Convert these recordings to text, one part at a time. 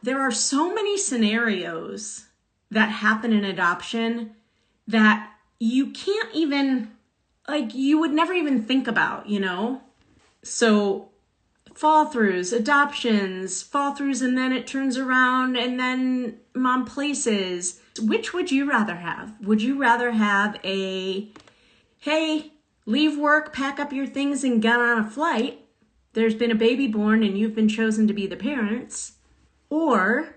There are so many scenarios that happen in adoption that you can't even, you would never even think about, So fall-throughs, adoptions, fall-throughs, and then it turns around and then mom places. Which would you rather have? Would you rather have hey, leave work, pack up your things, and get on a flight? There's been a baby born and you've been chosen to be the parents. Or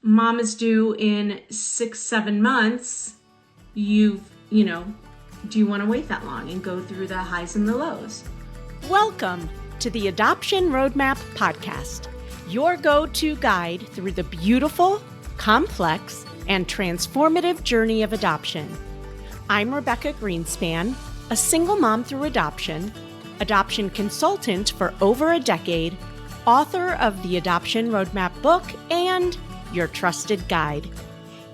mom is due in 6-7 months. Do you want to wait that long and go through the highs and the lows? Welcome to the Adoption Roadmap Podcast, your go-to guide through the beautiful, complex, and transformative journey of adoption. I'm Rebecca Gruenspan, a single mom through adoption consultant for over a decade, author of the Adoption Roadmap book, and your trusted guide.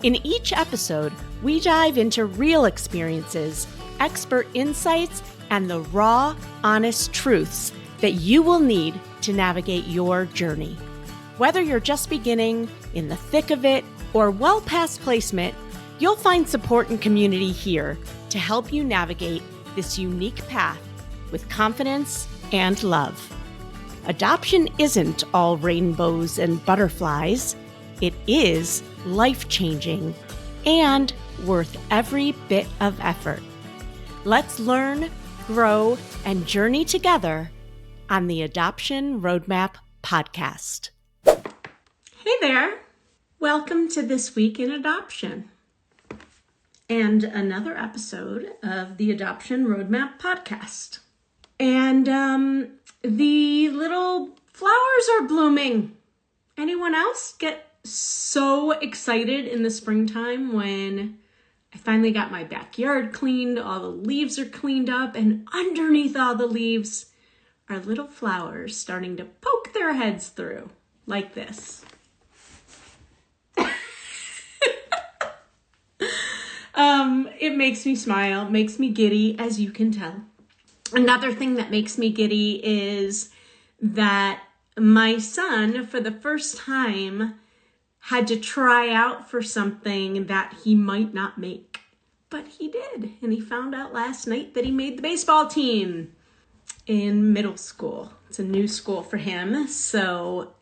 In each episode, we dive into real experiences, expert insights, and the raw, honest truths that you will need to navigate your journey. Whether you're just beginning, in the thick of it, or well past placement, you'll find support and community here to help you navigate this unique path with confidence and love. Adoption isn't all rainbows and butterflies. It is life-changing and worth every bit of effort. Let's learn, grow, and journey together on the Adoption Roadmap Podcast. Hey there. Welcome to This Week in Adoption and another episode of the Adoption Roadmap Podcast. And the little flowers are blooming. Anyone else get so excited in the springtime when I finally got my backyard cleaned, all the leaves are cleaned up, and underneath all the leaves are little flowers starting to poke their heads through, like this. It makes me smile, makes me giddy, as you can tell. Another thing that makes me giddy is that my son, for the first time, had to try out for something that he might not make. But he did, and he found out last night that he made the baseball team in middle school. It's a new school for him, so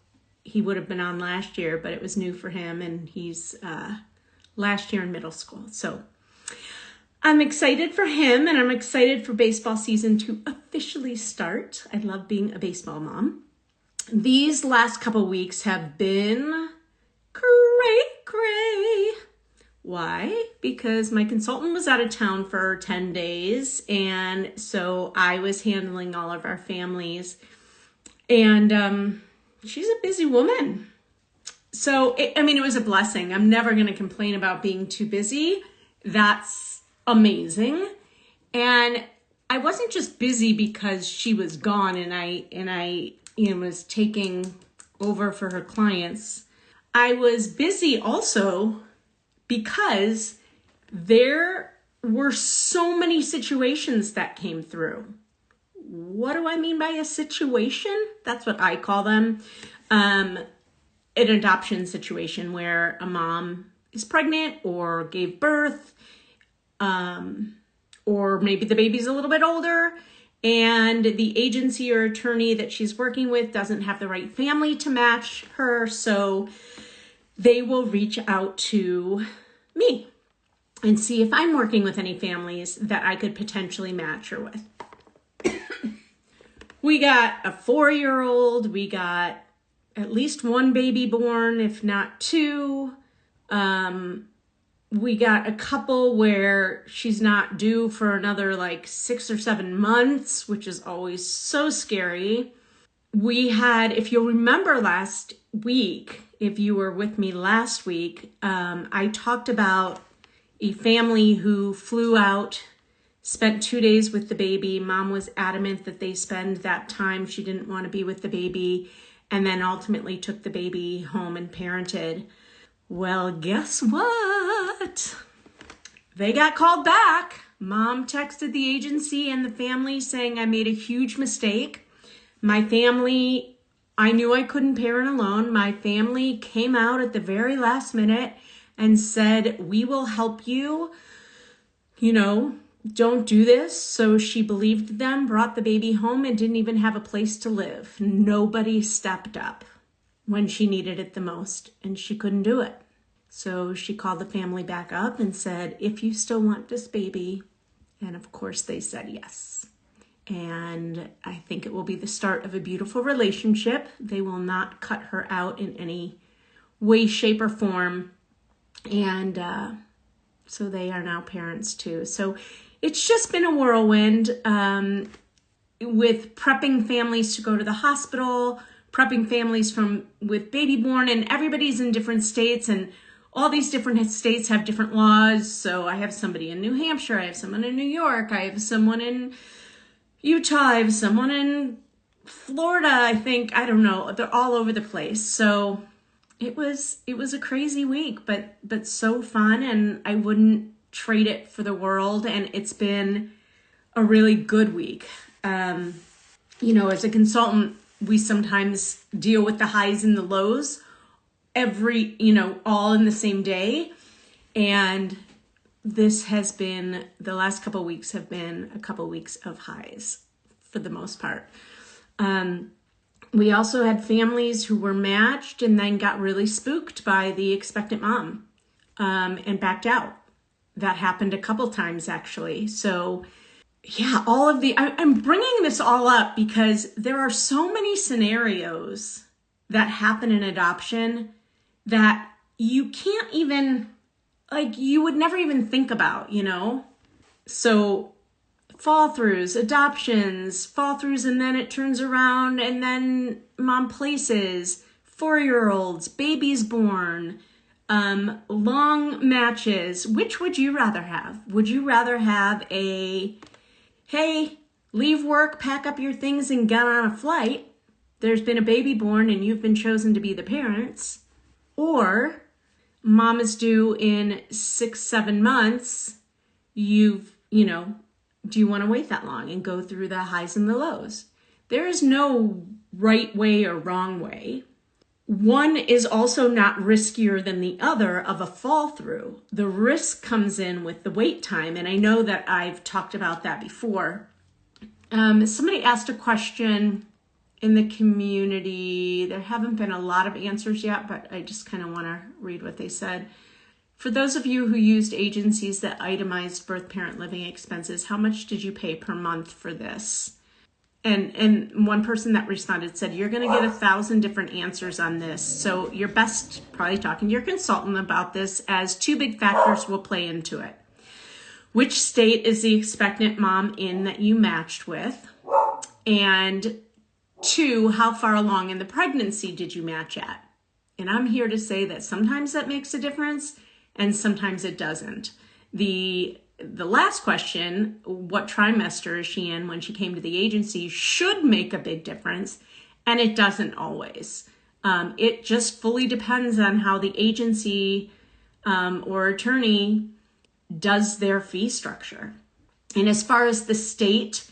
he would have been on last year, but it was new for him, and he's last year in middle school. So I'm excited for him, and I'm excited for baseball season to officially start. I love being a baseball mom. These last couple weeks have been cray. Why? Because my consultant was out of town for 10 days, and so I was handling all of our families, and she's a busy woman. So, it was a blessing. I'm never going to complain about being too busy. That's amazing. And I wasn't just busy because she was gone and I was taking over for her clients. I was busy also because there were so many situations that came through. What do I mean by a situation? That's what I call them. An adoption situation where a mom is pregnant or gave birth, or maybe the baby's a little bit older and the agency or attorney that she's working with doesn't have the right family to match her, so they will reach out to me and see if I'm working with any families that I could potentially match her with. We got a 4-year-old, we got at least one baby born, if not two. We got a couple where she's not due for another 6 or 7 months, which is always so scary. We had, if you'll remember last week, if you were with me last week, I talked about a family who flew out, spent 2 days with the baby. Mom was adamant that they spend that time. She didn't want to be with the baby, and then ultimately took the baby home and parented. Well, guess what? They got called back. Mom texted the agency and the family saying I made a huge mistake. My family I knew I couldn't parent alone. My family came out at the very last minute and said, we will help you, don't do this. So she believed them, brought the baby home, and didn't even have a place to live. Nobody stepped up when she needed it the most, and she couldn't do it. So she called the family back up and said, if you still want this baby. And of course they said yes. And I think it will be the start of a beautiful relationship. They will not cut her out in any way, shape, or form. And so they are now parents too. So it's just been a whirlwind with prepping families to go to the hospital, prepping families with baby born, and everybody's in different states, and all these different states have different laws. So I have somebody in New Hampshire, I have someone in New York, I have someone in Utah, I have someone in Florida, I think. I don't know. They're all over the place. So it was a crazy week, but so fun, and I wouldn't trade it for the world. And it's been a really good week. As a consultant, we sometimes deal with the highs and the lows all in the same day. And this has been, the last couple of weeks have been a couple of weeks of highs for the most part. We also had families who were matched and then got really spooked by the expectant mom and backed out. That happened a couple times actually. So yeah, I'm bringing this all up because there are so many scenarios that happen in adoption that you can't even, you would never even think about, So fall-throughs, adoptions, fall-throughs, and then it turns around, and then mom places, 4-year-olds, babies born, long matches. Which would you rather have? Would you rather have hey, leave work, pack up your things, and get on a flight? There's been a baby born, and you've been chosen to be the parents. Or mom is due in 6-7 months. Do you want to wait that long and go through the highs and the lows? There is no right way or wrong way. One is also not riskier than the other of a fall through. The risk comes in with the wait time. And I know that I've talked about that before. Somebody asked a question in the community. There haven't been a lot of answers yet, but I just kind of want to read what they said. For those of you who used agencies that itemized birth parent living expenses, how much did you pay per month for this? And one person that responded said, you're going to get 1,000 different answers on this. So you're best probably talking to your consultant about this, as 2 big factors will play into it. Which state is the expectant mom in that you matched with? And 2, how far along in the pregnancy did you match at? And I'm here to say that sometimes that makes a difference and sometimes it doesn't. The last question, what trimester is she in when she came to the agency, should make a big difference, and it doesn't always. It just fully depends on how the agency or attorney does their fee structure. And as far as the state,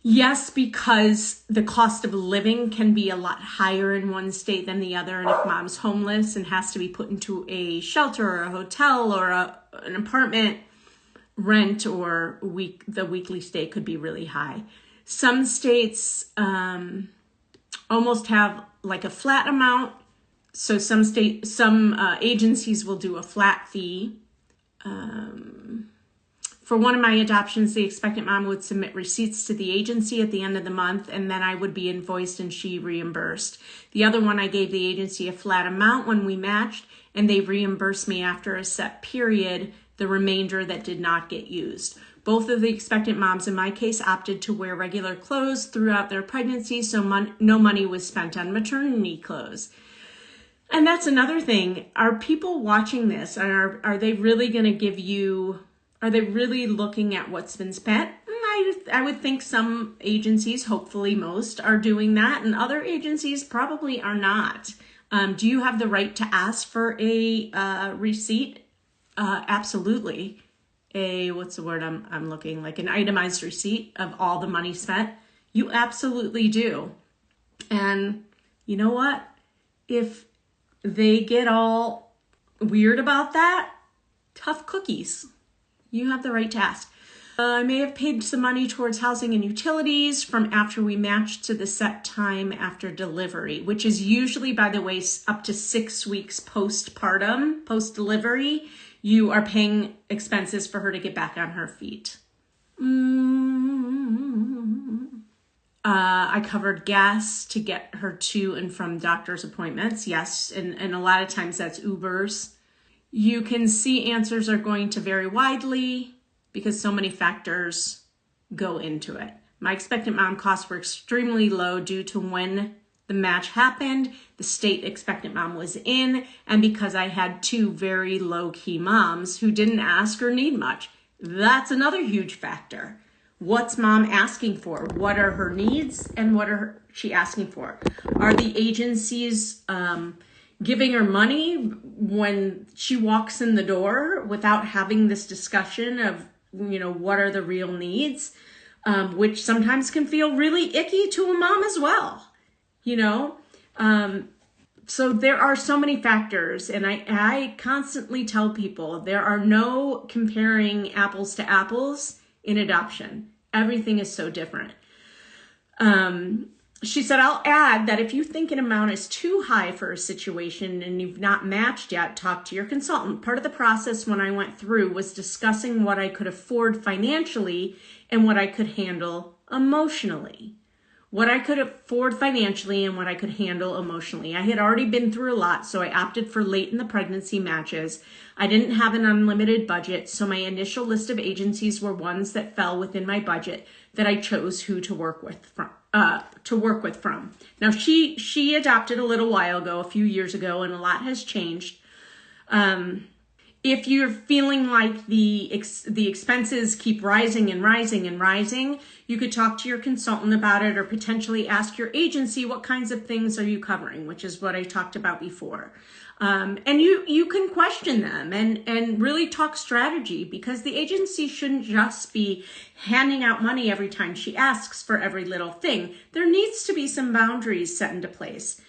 yes, because the cost of living can be a lot higher in one state than the other. And if mom's homeless and has to be put into a shelter or a hotel or an apartment, rent or the weekly stay could be really high. Some states almost have like a flat amount. So some agencies will do a flat fee. For one of my adoptions, the expectant mom would submit receipts to the agency at the end of the month, and then I would be invoiced and she reimbursed. The other one, I gave the agency a flat amount when we matched, and they reimbursed me after a set period the remainder that did not get used. Both of the expectant moms in my case opted to wear regular clothes throughout their pregnancy, so no money was spent on maternity clothes. And that's another thing. Are people watching this? Are they really going to give you... Are they really looking at what's been spent? I would think some agencies, hopefully most, are doing that, and other agencies probably are not. Do you have the right to ask for a receipt? Absolutely. What's the word I'm looking, like an itemized receipt of all the money spent? You absolutely do. And You know what? If they get all weird about that, tough cookies. You have the right to ask. I may have paid some money towards housing and utilities from after we matched to the set time after delivery, which is usually, by the way, up to 6 weeks postpartum, post-delivery. You are paying expenses for her to get back on her feet. I covered gas to get her to and from doctor's appointments. Yes, and a lot of times that's Ubers. You can see answers are going to vary widely because so many factors go into it. My expectant mom costs were extremely low due to when the match happened, the state expectant mom was in, and because I had 2 very low-key moms who didn't ask or need much. That's another huge factor. What's mom asking for? What are her needs and what are she asking for? Are the agencies giving her money when she walks in the door without having this discussion of, what are the real needs, which sometimes can feel really icky to a mom as well, So there are so many factors, and I constantly tell people there are no comparing apples to apples in adoption. Everything is so different. She said, I'll add that if you think an amount is too high for a situation and you've not matched yet, talk to your consultant. Part of the process when I went through was discussing what I could afford financially and what I could handle emotionally. What I could afford financially and what I could handle emotionally. I had already been through a lot, so I opted for late in the pregnancy matches. I didn't have an unlimited budget, so my initial list of agencies were ones that fell within my budget that I chose who to work with from. Now, she adopted a little while ago, a few years ago, and a lot has changed. If you're feeling like the expenses keep rising and rising and rising, you could talk to your consultant about it or potentially ask your agency what kinds of things are you covering, which is what I talked about before. And you can question them and really talk strategy, because the agency shouldn't just be handing out money every time she asks for every little thing. There needs to be some boundaries set into place.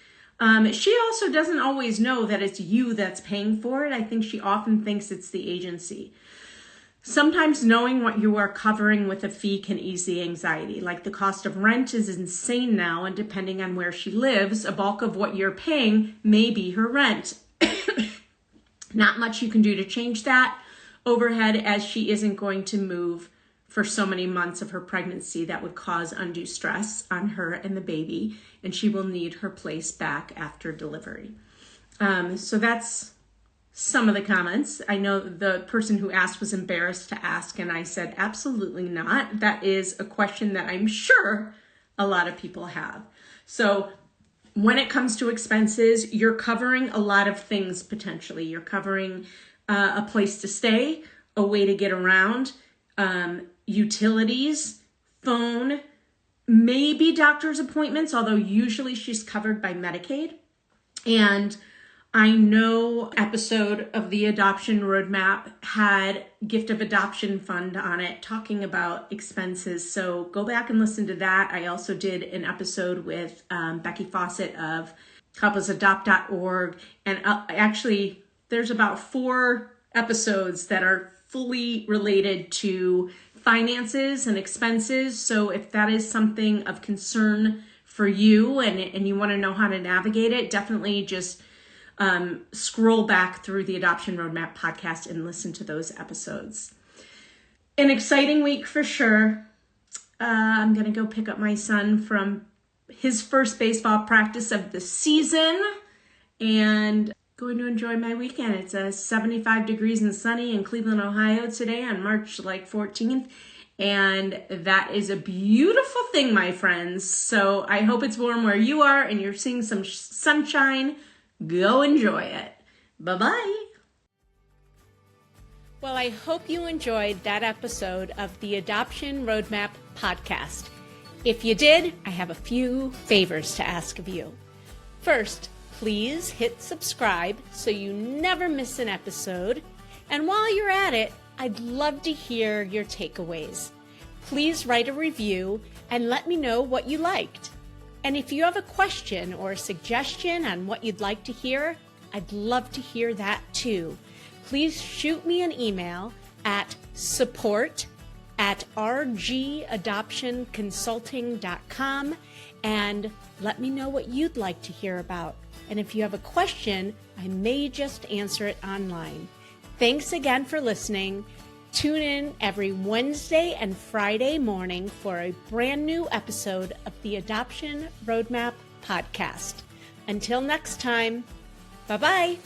She also doesn't always know that it's you that's paying for it. I think she often thinks it's the agency. Sometimes knowing what you are covering with a fee can ease the anxiety. Like the cost of rent is insane now, and depending on where she lives, a bulk of what you're paying may be her rent. Not much you can do to change that overhead, as she isn't going to move for so many months of her pregnancy. That would cause undue stress on her and the baby, and she will need her place back after delivery. So that's some of the comments. I know the person who asked was embarrassed to ask, and I said, absolutely not. That is a question that I'm sure a lot of people have. So when it comes to expenses, you're covering a lot of things potentially. You're covering a place to stay, a way to get around, utilities, phone, maybe doctor's appointments, although usually she's covered by Medicaid. And I know episode of the Adoption Roadmap had Gift of Adoption Fund on it talking about expenses. So go back and listen to that. I also did an episode with Becky Fawcett of couplessadopt.org. And actually, there's about 4 episodes that are fully related to finances and expenses. So if that is something of concern for you and you want to know how to navigate it, definitely just scroll back through the Adoption Roadmap podcast and listen to those episodes. An exciting week for sure. I'm going to go pick up my son from his first baseball practice of the season and going to enjoy my weekend. It's 75 degrees and sunny in Cleveland, Ohio today on March 14th. And that is a beautiful thing, my friends. So I hope it's warm where you are and you're seeing some sunshine. Go enjoy it. Bye-bye. Well, I hope you enjoyed that episode of the Adoption Roadmap podcast. If you did, I have a few favors to ask of you. First, please hit subscribe so you never miss an episode. And while you're at it, I'd love to hear your takeaways. Please write a review and let me know what you liked. And if you have a question or a suggestion on what you'd like to hear, I'd love to hear that too. Please shoot me an email at support@rgadoptionconsulting.com and let me know what you'd like to hear about. And if you have a question, I may just answer it online. Thanks again for listening. Tune in every Wednesday and Friday morning for a brand new episode of the Adoption Roadmap podcast. Until next time, bye-bye.